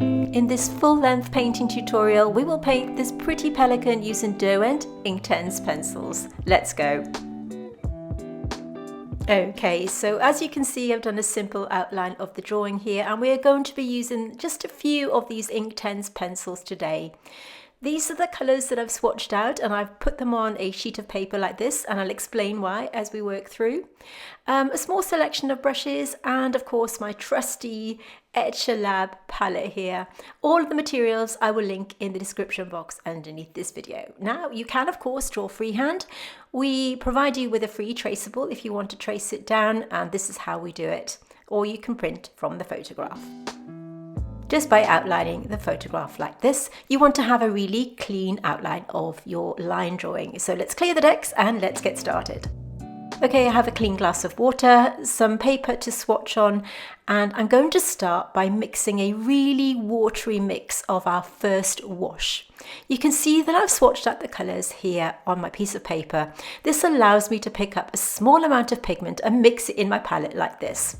In this full-length painting tutorial, we will paint this pretty pelican using Derwent Inktense Pencils. Let's go! Okay, so as you can see, I've done a simple outline of the drawing here, and we are going to be using just a few of these Inktense pencils today. These are the colours that I've swatched out, and I've put them on a sheet of paper like this, and I'll explain why as we work through. A small selection of brushes, and of course my trusty Etcher Lab palette here. All of the materials I will link in the description box underneath this video. Now you can of course draw freehand. We provide you with a free traceable if you want to trace it down, and this is how we do it. Or you can print from the photograph. Just by outlining the photograph like this, you want to have a really clean outline of your line drawing. So let's clear the decks and let's get started. Okay, I have a clean glass of water, some paper to swatch on, and I'm going to start by mixing a really watery mix of our first wash. You can see that I've swatched out the colours here on my piece of paper. This allows me to pick up a small amount of pigment and mix it in my palette like this.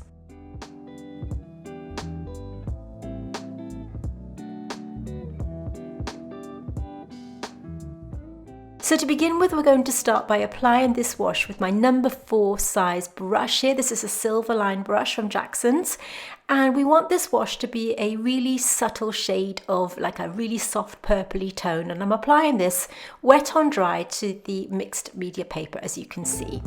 So to begin with, we're going to start by applying this wash with my number 4 size brush here. This is a silver line brush from Jackson's, and we want this wash to be a really subtle shade of like a really soft purpley tone, and I'm applying this wet on dry to the mixed media paper, as you can see.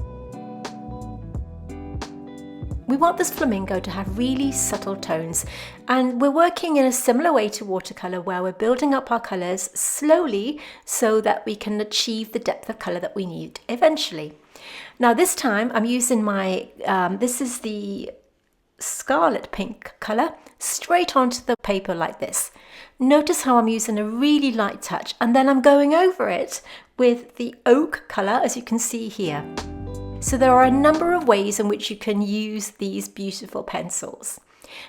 We want this flamingo to have really subtle tones, and we're working in a similar way to watercolour, where we're building up our colours slowly so that we can achieve the depth of colour that we need eventually. Now this time I'm using my, this is the scarlet pink colour, straight onto the paper like this. Notice how I'm using a really light touch, and then I'm going over it with the oak colour, as you can see here. So there are a number of ways in which you can use these beautiful pencils.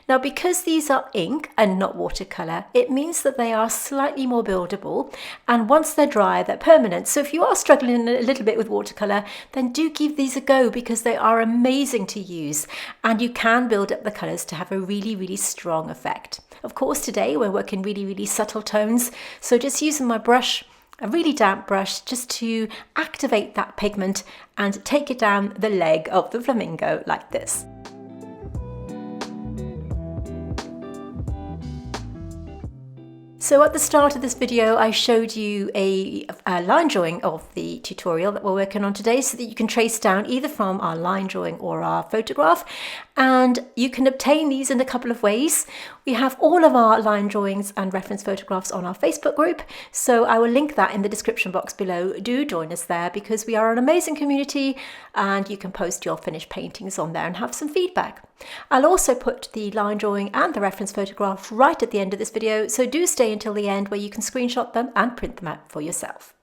Now, because these are ink and not watercolour, it means that they are slightly more buildable, and once they're dry, they're permanent. So if you are struggling a little bit with watercolour, then do give these a go, because they are amazing to use, and you can build up the colours to have a really, really strong effect. Of course, today we're working really, really subtle tones, so just using my brush, a really damp brush, just to activate that pigment and take it down the leg of the flamingo like this. So at the start of this video, I showed you a line drawing of the tutorial that we're working on today, so that you can trace down either from our line drawing or our photograph. And you can obtain these in a couple of ways. We have all of our line drawings and reference photographs on our Facebook group, so I will link that in the description box below. Do join us there, because we are an amazing community, and you can post your finished paintings on there and have some feedback. I'll also put the line drawing and the reference photograph right at the end of this video, so do stay until the end, where you can screenshot them and print them out for yourself.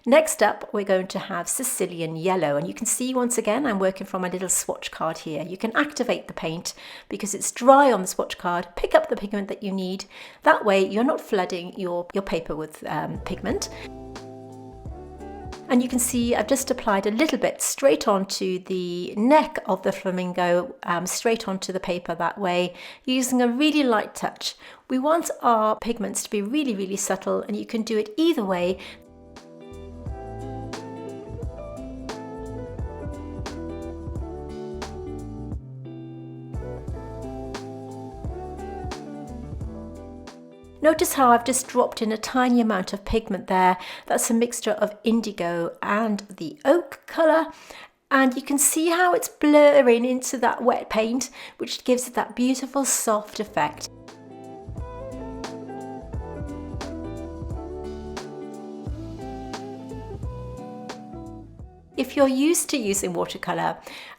Next up, we're going to have Sicilian yellow, and you can see once again I'm working from a little swatch card here. You can activate the paint because it's dry on the swatch card, pick up the pigment that you need. That way you're not flooding your paper with pigment. And you can see I've just applied a little bit straight onto the neck of the flamingo, straight onto the paper that way, using a really light touch. We want our pigments to be really, really subtle, and you can do it either way. Notice how I've just dropped in a tiny amount of pigment there. That's a mixture of indigo and the oak colour. And you can see how it's blurring into that wet paint, which gives it that beautiful soft effect. If you're used to using watercolour,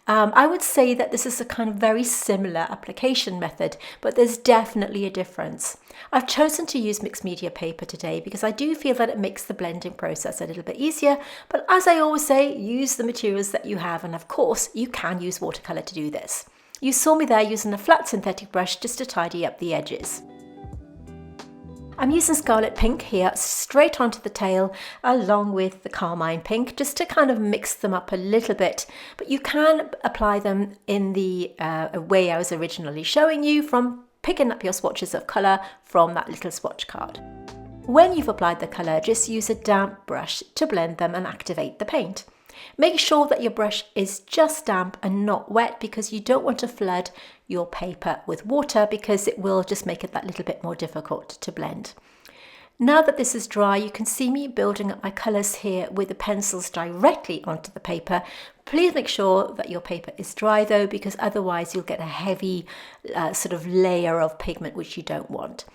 I would say that this is a kind of very similar application method, but there's definitely a difference. I've chosen to use mixed media paper today because I do feel that it makes the blending process a little bit easier, but as I always say, use the materials that you have, and of course you can use watercolour to do this. You saw me there using a flat synthetic brush just to tidy up the edges. I'm using Scarlet Pink here straight onto the tail, along with the Carmine Pink, just to kind of mix them up a little bit, but you can apply them in the way I was originally showing you, from picking up your swatches of colour from that little swatch card. When you've applied the colour, just use a damp brush to blend them and activate the paint. Make sure that your brush is just damp and not wet, because you don't want to flood your paper with water, because it will just make it that little bit more difficult to blend. Now that this is dry, you can see me building up my colours here with the pencils directly onto the paper. Please make sure that your paper is dry though, because otherwise you'll get a heavy sort of layer of pigment, which you don't want.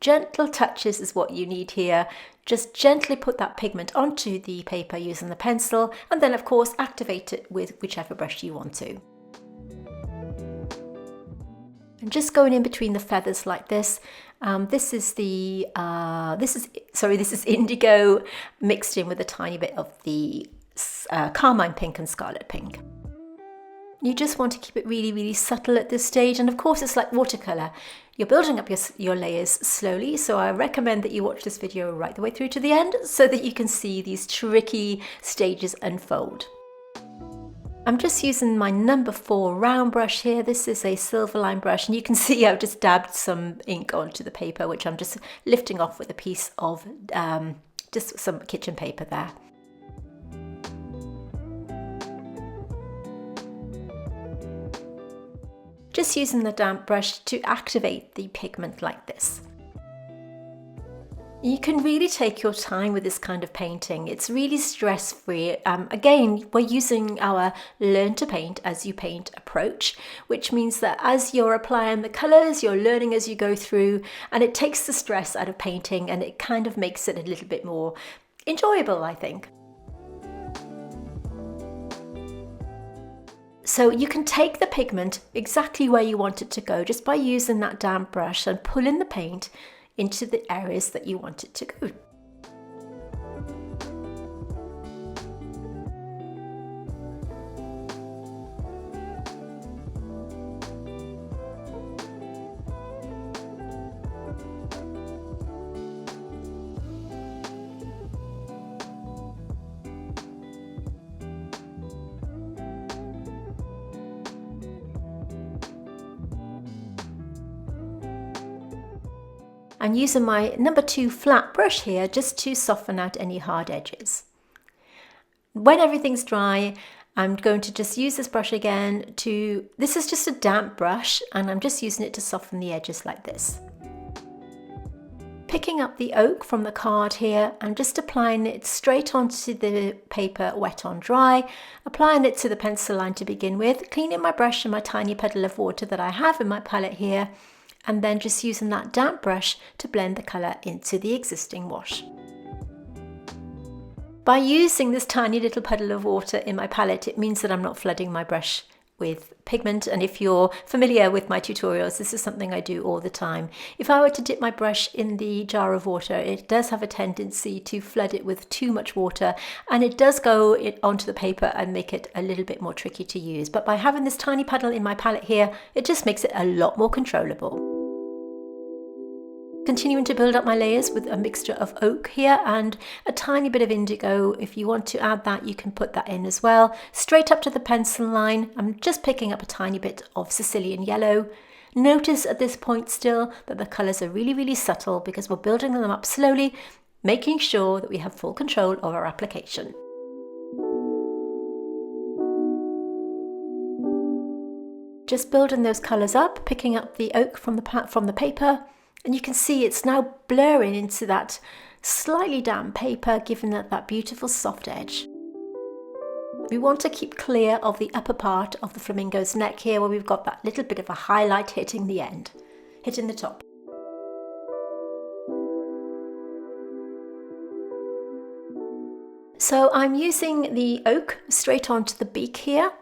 Gentle touches is what you need here. Just gently put that pigment onto the paper using the pencil, and then of course activate it with whichever brush you want to. And just going in between the feathers like this. This is indigo mixed in with a tiny bit of the carmine pink and scarlet pink. You just want to keep it really, really subtle at this stage, and of course it's like watercolour. You're building up your layers slowly, so I recommend that you watch this video right the way through to the end so that you can see these tricky stages unfold. I'm just using my number 4 round brush here. This is a silver line brush, and you can see I've just dabbed some ink onto the paper, which I'm just lifting off with a piece of just some kitchen paper there. Just using the damp brush to activate the pigment like this. You can really take your time with this kind of painting. It's really stress-free. Again, we're using our learn to paint as you paint approach, which means that as you're applying the colours, you're learning as you go through, and it takes the stress out of painting, and it kind of makes it a little bit more enjoyable, I think. So you can take the pigment exactly where you want it to go just by using that damp brush and pulling the paint into the areas that you want it to go. I'm using my number 2 flat brush here just to soften out any hard edges. When everything's dry, I'm going to just use this brush again this is just a damp brush, and I'm just using it to soften the edges like this. Picking up the oak from the card here, I'm just applying it straight onto the paper, wet on dry, applying it to the pencil line to begin with, cleaning my brush and my tiny puddle of water that I have in my palette here, and then just using that damp brush to blend the colour into the existing wash. By using this tiny little puddle of water in my palette, it means that I'm not flooding my brush with pigment, and if you're familiar with my tutorials, this is something I do all the time. If I were to dip my brush in the jar of water, it does have a tendency to flood it with too much water, and it does go onto the paper and make it a little bit more tricky to use. But by having this tiny puddle in my palette here, it just makes it a lot more controllable. Continuing to build up my layers with a mixture of oak here and a tiny bit of indigo. If you want to add that, you can put that in as well. Straight up to the pencil line, I'm just picking up a tiny bit of Sicilian yellow. Notice at this point still that the colours are really, really subtle because we're building them up slowly, making sure that we have full control of our application. Just building those colours up, picking up the oak from the paper. And you can see it's now blurring into that slightly damp paper, giving it that beautiful soft edge. We want to keep clear of the upper part of the flamingo's neck here, where we've got that little bit of a highlight hitting the end, hitting the top. So I'm using the oak straight onto the beak here.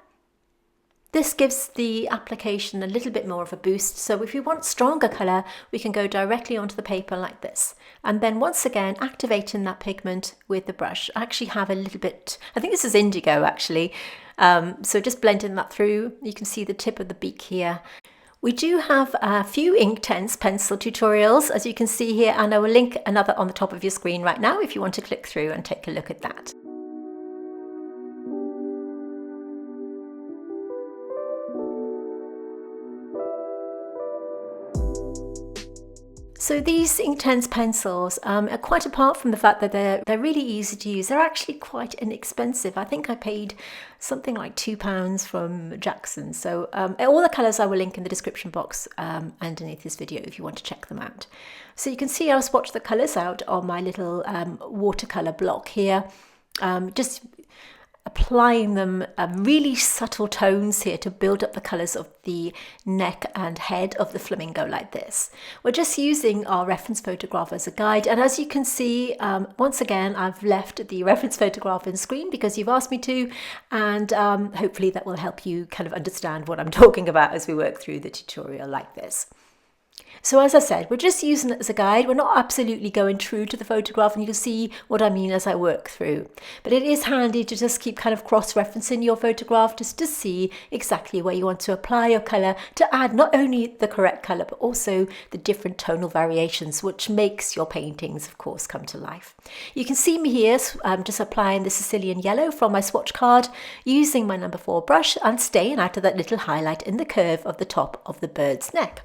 This gives the application a little bit more of a boost, so if we want stronger colour, we can go directly onto the paper like this. And then once again, activating that pigment with the brush. I actually have a little bit, I think this is indigo actually, so just blending that through. You can see the tip of the beak here. We do have a few Inktense pencil tutorials, as you can see here, and I will link another on the top of your screen right now if you want to click through and take a look at that. So these Inktense pencils, quite apart from the fact that they're really easy to use, they're actually quite inexpensive. I think I paid something like £2 from Jackson. So all the colours I will link in the description box underneath this video if you want to check them out. So you can see I'll swatch the colours out on my little watercolour block here. Just applying them really subtle tones here to build up the colours of the neck and head of the flamingo like this. We're just using our reference photograph as a guide, and as you can see, once again I've left the reference photograph on screen because you've asked me to, and hopefully that will help you kind of understand what I'm talking about as we work through the tutorial like this. So as I said, we're just using it as a guide. We're not absolutely going true to the photograph, and you'll see what I mean as I work through. But it is handy to just keep kind of cross-referencing your photograph just to see exactly where you want to apply your colour to add not only the correct colour but also the different tonal variations, which makes your paintings, of course, come to life. You can see me here just applying the Sicilian yellow from my swatch card using my number 4 brush and staying out of that little highlight in the curve of the top of the bird's neck.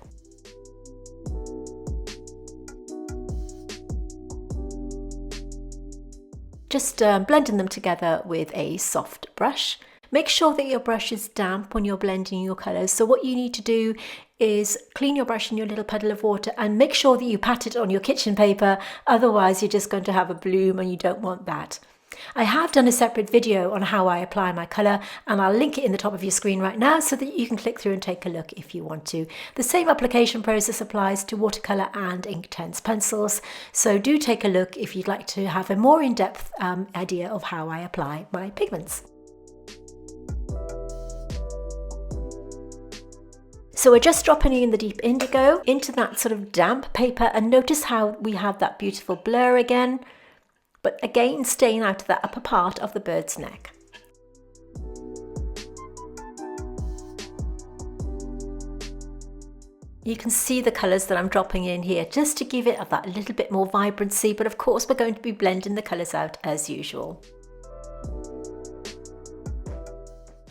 Just blending them together with a soft brush. Make sure that your brush is damp when you're blending your colours. So what you need to do is clean your brush in your little puddle of water and make sure that you pat it on your kitchen paper. Otherwise you're just going to have a bloom and you don't want that. I have done a separate video on how I apply my colour, and I'll link it in the top of your screen right now so that you can click through and take a look if you want to. The same application process applies to watercolour and Inktense pencils, so do take a look if you'd like to have a more in-depth idea of how I apply my pigments. So we're just dropping in the deep indigo into that sort of damp paper, and notice how we have that beautiful blur again. But again, staying out of that upper part of the bird's neck. You can see the colours that I'm dropping in here just to give it that little bit more vibrancy, but of course we're going to be blending the colours out as usual.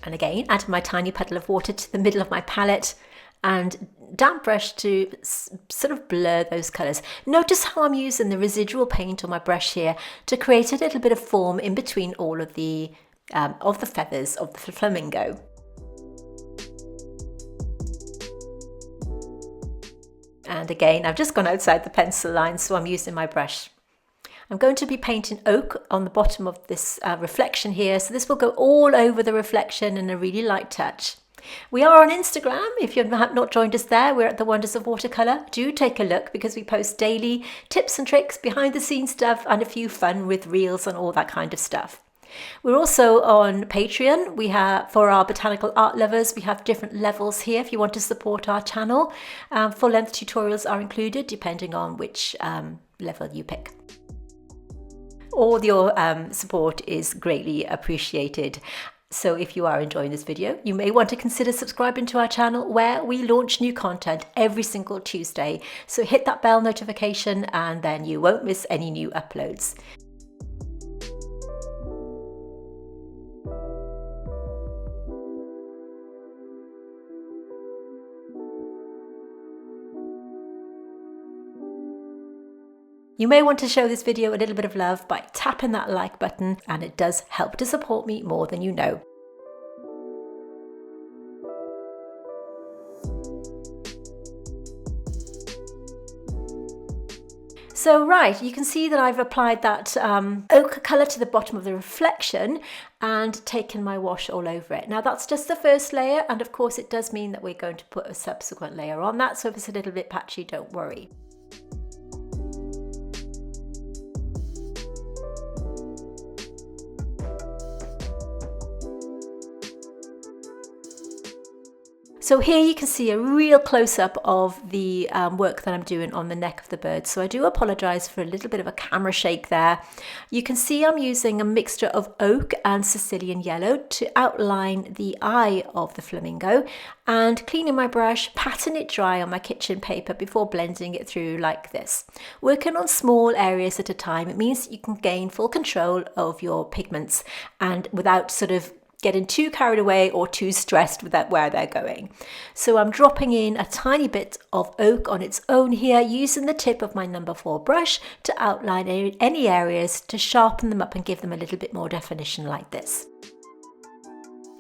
And again, add my tiny puddle of water to the middle of my palette and damp brush to sort of blur those colours. Notice how I'm using the residual paint on my brush here to create a little bit of form in between all of the feathers of the flamingo. And again, I've just gone outside the pencil line, so I'm using my brush. I'm going to be painting oak on the bottom of this reflection here, so this will go all over the reflection in a really light touch. We are on Instagram. If you have not joined us there, we're at The Wonders of Watercolour. Do take a look because we post daily tips and tricks, behind the scenes stuff, and a few fun with reels and all that kind of stuff. We're also on Patreon. We have, for our botanical art lovers, we have different levels here if you want to support our channel. Full-length tutorials are included depending on which level you pick. All your support is greatly appreciated. So if you are enjoying this video, you may want to consider subscribing to our channel where we launch new content every single Tuesday. So hit that bell notification and then you won't miss any new uploads. You may want to show this video a little bit of love by tapping that like button, and it does help to support me more than you know. So right, you can see that I've applied that ochre colour to the bottom of the reflection and taken my wash all over it. Now that's just the first layer, and of course it does mean that we're going to put a subsequent layer on that, so if it's a little bit patchy, don't worry. So here you can see a real close-up of the work that I'm doing on the neck of the bird. So I do apologise for a little bit of a camera shake there. You can see I'm using a mixture of oak and Sicilian yellow to outline the eye of the flamingo, and cleaning my brush, patting it dry on my kitchen paper before blending it through like this. Working on small areas at a time, it means that you can gain full control of your pigments and without sort of getting too carried away or too stressed with where they're going. So I'm dropping in a tiny bit of oak on its own here, using the tip of my number 4 brush to outline any areas, to sharpen them up and give them a little bit more definition like this.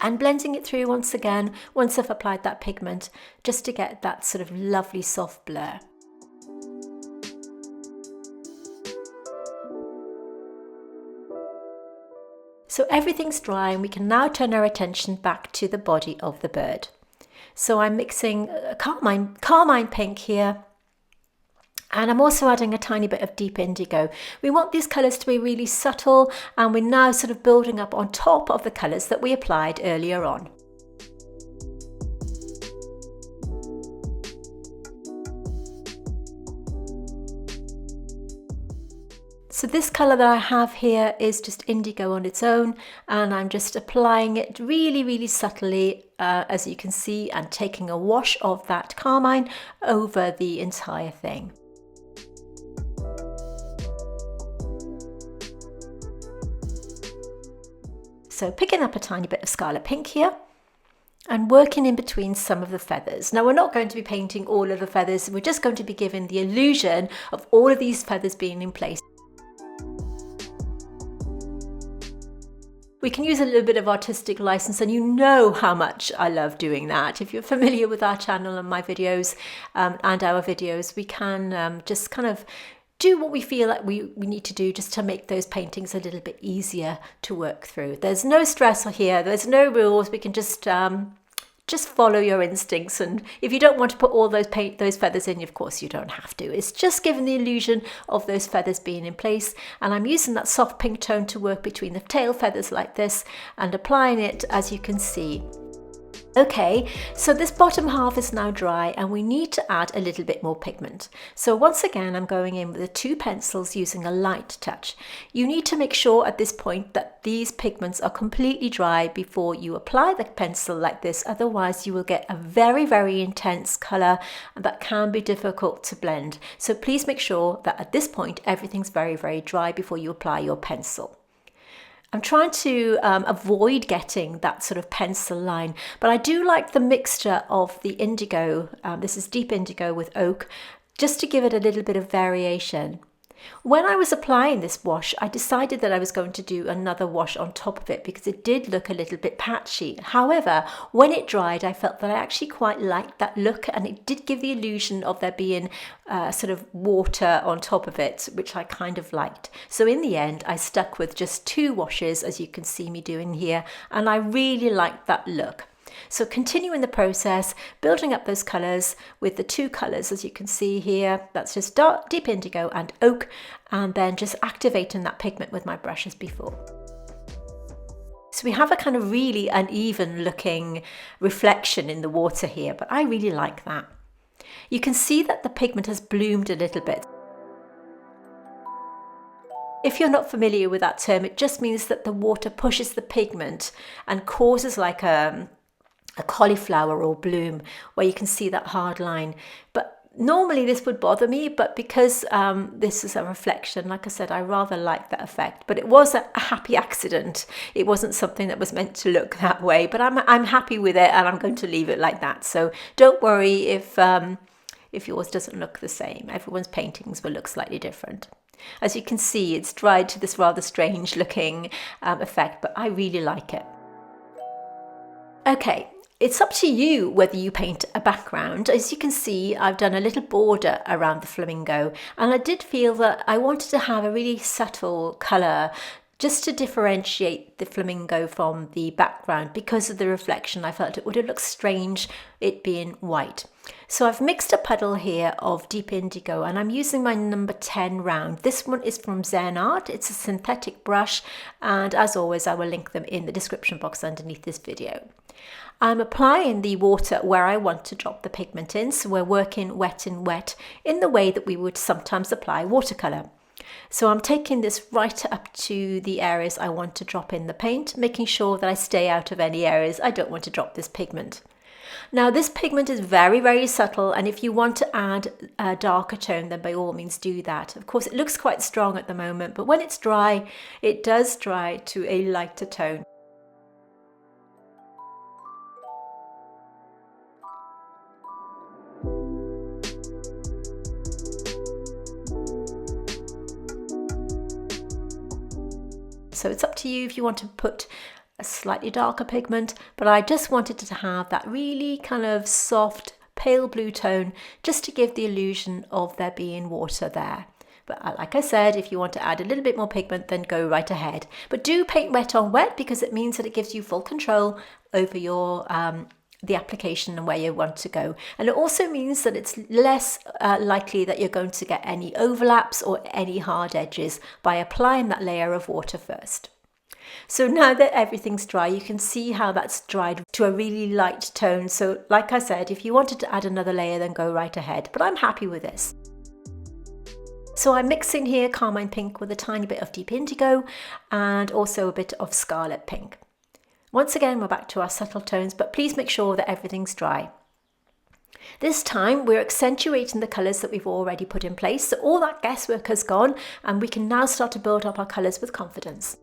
And blending it through once again, once I've applied that pigment, just to get that sort of lovely soft blur. So everything's dry and we can now turn our attention back to the body of the bird. So I'm mixing a carmine pink here, and I'm also adding a tiny bit of deep indigo. We want these colours to be really subtle, and we're now sort of building up on top of the colours that we applied earlier on. So this colour that I have here is just indigo on its own, and I'm just applying it really, really subtly, as you can see, and taking a wash of that carmine over the entire thing. So picking up a tiny bit of scarlet pink here, and working in between some of the feathers. Now we're not going to be painting all of the feathers, we're just going to be giving the illusion of all of these feathers being in place. We can use a little bit of artistic license, and you know how much I love doing that. If you're familiar with our channel and my videos and our videos, we can just kind of do what we feel like we need to do just to make those paintings a little bit easier to work through. There's no stress here, there's no rules, we can just follow your instincts, and if you don't want to put all those feathers in, of course you don't have to. It's just giving the illusion of those feathers being in place, and I'm using that soft pink tone to work between the tail feathers like this and applying it, as you can see. Okay, so this bottom half is now dry and we need to add a little bit more pigment. So once again, I'm going in with the 2 pencils using a light touch. You need to make sure at this point that these pigments are completely dry before you apply the pencil like this, otherwise you will get a very, very intense colour that can be difficult to blend. So please make sure that at this point everything's very, very dry before you apply your pencil. I'm trying to avoid getting that sort of pencil line, but I do like the mixture of the indigo, this is deep indigo with oak, just to give it a little bit of variation. When I was applying this wash, I decided that I was going to do another wash on top of it because it did look a little bit patchy. However, when it dried, I felt that I actually quite liked that look, and it did give the illusion of there being sort of water on top of it, which I kind of liked. So in the end, I stuck with just 2 washes, as you can see me doing here, and I really liked that look. So continuing the process, building up those colours with the 2 colours, as you can see here, that's just deep indigo and oak, and then just activating that pigment with my brush as before. So we have a kind of really uneven looking reflection in the water here, but I really like that. You can see that the pigment has bloomed a little bit. If you're not familiar with that term, it just means that the water pushes the pigment and causes like a cauliflower or bloom, where you can see that hard line. But normally this would bother me, but because this is a reflection, like I said, I rather like that effect. But it was a happy accident. It wasn't something that was meant to look that way, but I'm happy with it, and I'm going to leave it like that. So don't worry if yours doesn't look the same. Everyone's paintings will look slightly different. As you can see, it's dried to this rather strange looking effect, but I really like it. Okay. It's up to you whether you paint a background. As you can see, I've done a little border around the flamingo, and I did feel that I wanted to have a really subtle colour just to differentiate the flamingo from the background. Because of the reflection, I felt it would have looked strange it being white. So I've mixed a puddle here of deep indigo, and I'm using my number 10 round. This one is from Zen Art. It's a synthetic brush, and as always, I will link them in the description box underneath this video. I'm applying the water where I want to drop the pigment in, so we're working wet and wet in the way that we would sometimes apply watercolour. So I'm taking this right up to the areas I want to drop in the paint, making sure that I stay out of any areas I don't want to drop this pigment. Now this pigment is very, very subtle, and if you want to add a darker tone, then by all means do that. Of course, it looks quite strong at the moment, but when it's dry, it does dry to a lighter tone. So it's up to you if you want to put a slightly darker pigment, but I just wanted to have that really kind of soft pale blue tone just to give the illusion of there being water there. But like I said, if you want to add a little bit more pigment, then go right ahead. But do paint wet on wet, because it means that it gives you full control over your the application and where you want to go. And it also means that it's less likely that you're going to get any overlaps or any hard edges by applying that layer of water first. So now that everything's dry, you can see how that's dried to a really light tone. So like I said, if you wanted to add another layer, then go right ahead, but I'm happy with this. So I'm mixing here carmine pink with a tiny bit of deep indigo and also a bit of scarlet pink. Once again, we're back to our subtle tones, but please make sure that everything's dry. This time we're accentuating the colours that we've already put in place, so all that guesswork has gone and we can now start to build up our colours with confidence.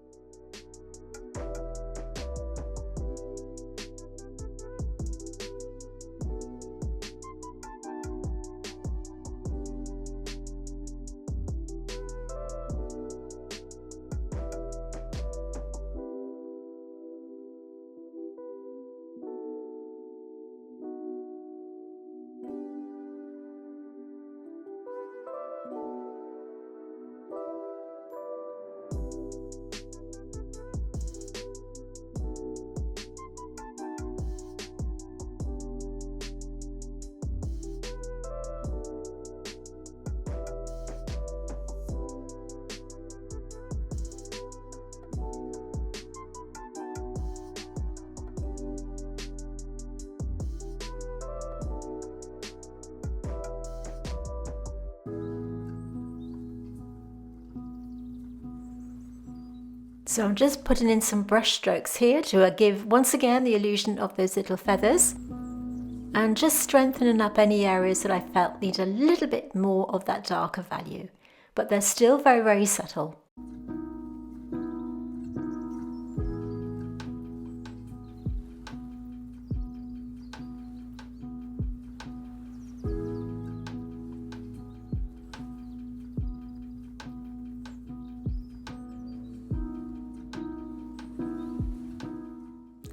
So I'm just putting in some brush strokes here to give once again the illusion of those little feathers and just strengthening up any areas that I felt need a little bit more of that darker value, but they're still very, very subtle.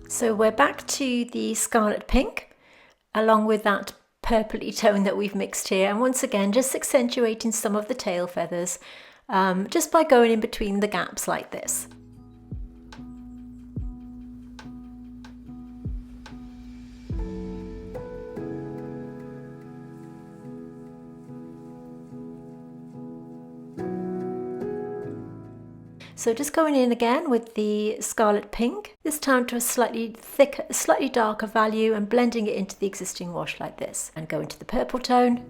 So we're back to the scarlet pink along with that purpley tone that we've mixed here, and once again just accentuating some of the tail feathers just by going in between the gaps like this. So just going in again with the scarlet pink, this time to a slightly thicker, slightly darker value and blending it into the existing wash like this, and go into the purple tone.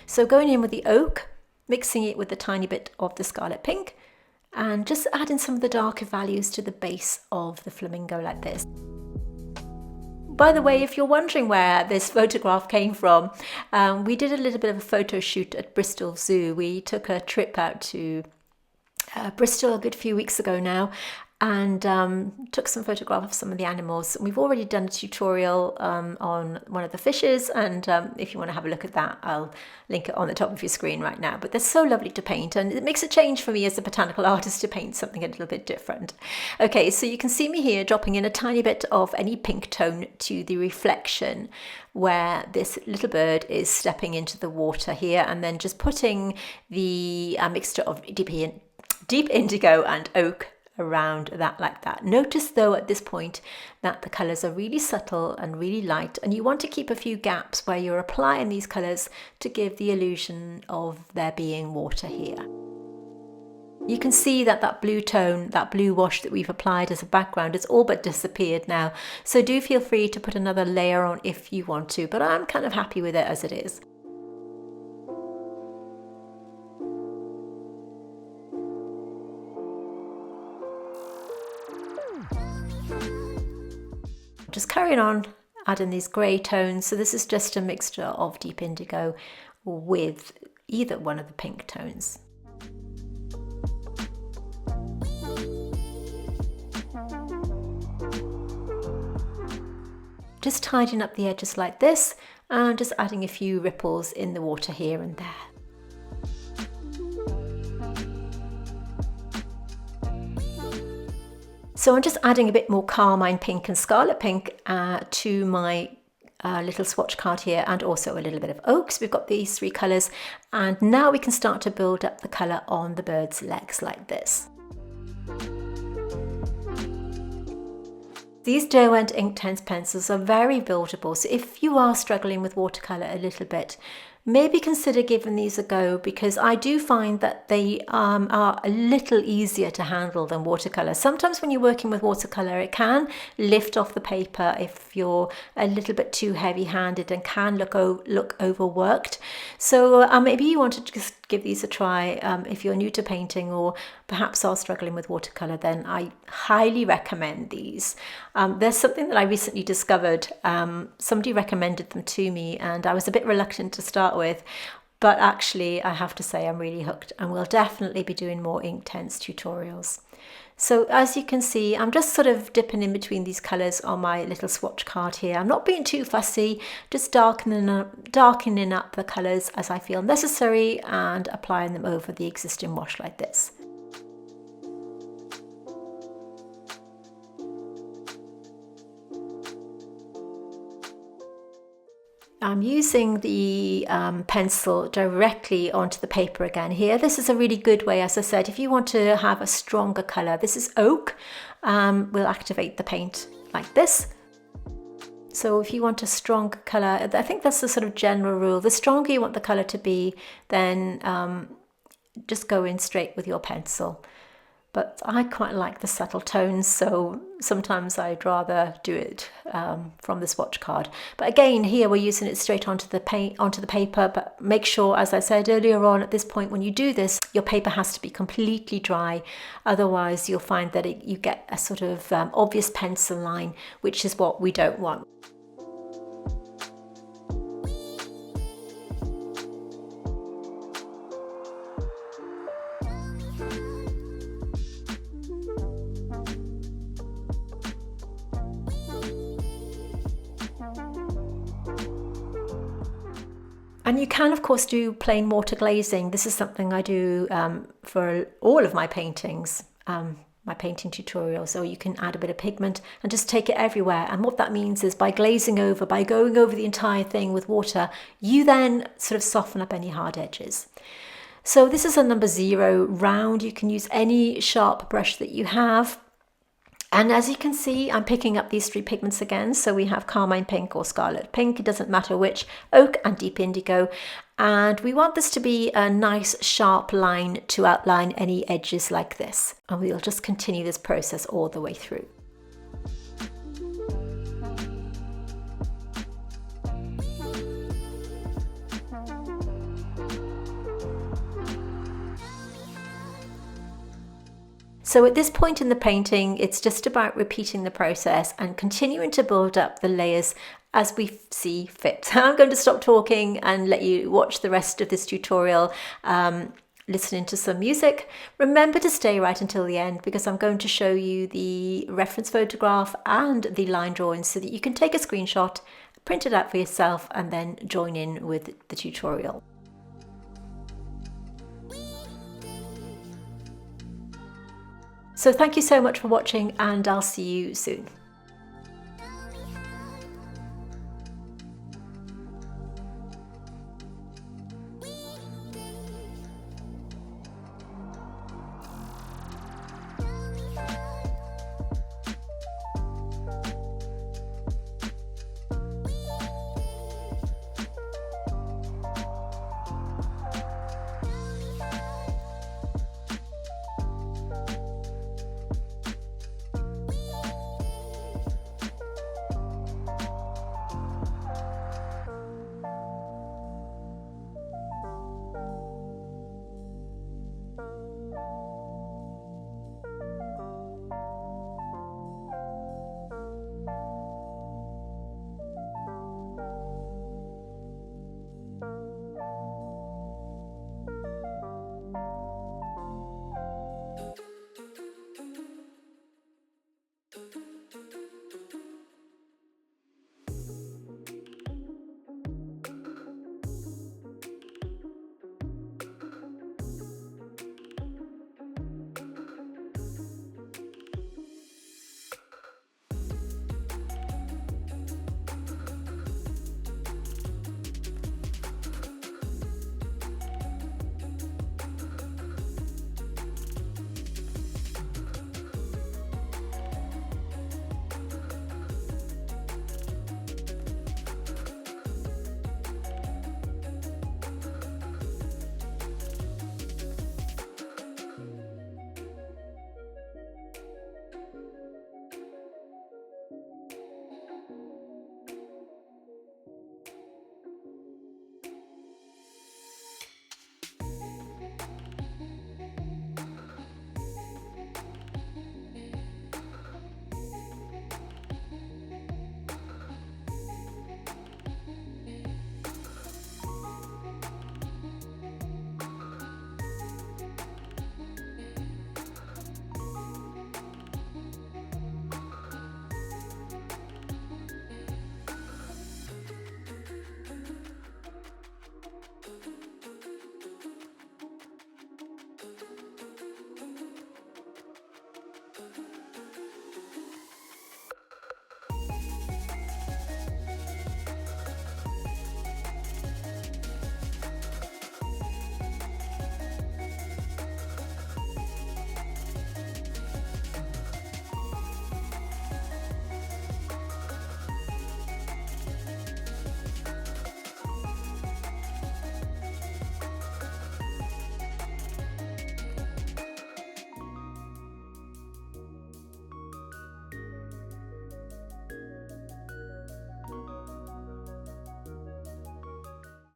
So going in with the oak, mixing it with a tiny bit of the scarlet pink, and just adding some of the darker values to the base of the flamingo like this. By the way, if you're wondering where this photograph came from, we did a little bit of a photo shoot at Bristol Zoo. We took a trip out to Bristol a good few weeks ago now, and took some photographs of some of the animals. We've already done a tutorial on one of the fishes, and if you want to have a look at that, I'll link it on the top of your screen right now. But they're so lovely to paint, and it makes a change for me as a botanical artist to paint something a little bit different. Okay, so you can see me here dropping in a tiny bit of any pink tone to the reflection where this little bird is stepping into the water here, and then just putting the mixture of deep indigo and oak around that like that. Notice though at this point that the colours are really subtle and really light, and you want to keep a few gaps where you're applying these colours to give the illusion of there being water here. You can see that that blue tone, that blue wash that we've applied as a background, it's all but disappeared now, so do feel free to put another layer on if you want to, but I'm kind of happy with it as it is. carrying on adding these grey tones. So this is just a mixture of deep indigo with either one of the pink tones. Just tidying up the edges like this and just adding a few ripples in the water here and there. So I'm just adding a bit more carmine pink and scarlet pink to my little swatch card here, and also a little bit of ochre. We've got these three colours, and now we can start to build up the colour on the bird's legs like this. These Derwent Inktense pencils are very buildable, so if you are struggling with watercolour a little bit, maybe consider giving these a go, because I do find that they are a little easier to handle than watercolour. Sometimes when you're working with watercolour, it can lift off the paper if you're a little bit too heavy-handed and can look overworked. So maybe you want to just give these a try. If you're new to painting or perhaps are struggling with watercolour, then I highly recommend these. There's something that I recently discovered. Somebody recommended them to me and I was a bit reluctant to start with, but actually I have to say I'm really hooked, and we'll definitely be doing more Inktense tutorials. So as you can see, I'm just sort of dipping in between these colours on my little swatch card here. I'm not being too fussy, just darkening up the colours as I feel necessary and applying them over the existing wash like this. I'm using the pencil directly onto the paper again here. This is a really good way, as I said, if you want to have a stronger colour. This is ochre, will activate the paint like this. So if you want a stronger colour, I think that's the sort of general rule. The stronger you want the colour to be, then just go in straight with your pencil. But I quite like the subtle tones, so sometimes I'd rather do it from the swatch card. But again, here we're using it straight onto the paper, but make sure, as I said earlier on, at this point when you do this, your paper has to be completely dry. Otherwise, you'll find that you get a sort of obvious pencil line, which is what we don't want. And you can, of course, do plain water glazing. This is something I do for all of my paintings, my painting tutorials. So you can add a bit of pigment and just take it everywhere. And what that means is by glazing over, by going over the entire thing with water, you then sort of soften up any hard edges. So this is a number 0 round. You can use any sharp brush that you have. And as you can see, I'm picking up these three pigments again. So we have carmine pink or scarlet pink, it doesn't matter which, ochre and deep indigo. And we want this to be a nice sharp line to outline any edges like this. And we'll just continue this process all the way through. So at this point in the painting, it's just about repeating the process and continuing to build up the layers as we see fit. I'm going to stop talking and let you watch the rest of this tutorial, listening to some music. Remember to stay right until the end, because I'm going to show you the reference photograph and the line drawings so that you can take a screenshot, print it out for yourself, and then join in with the tutorial. So thank you so much for watching, and I'll see you soon.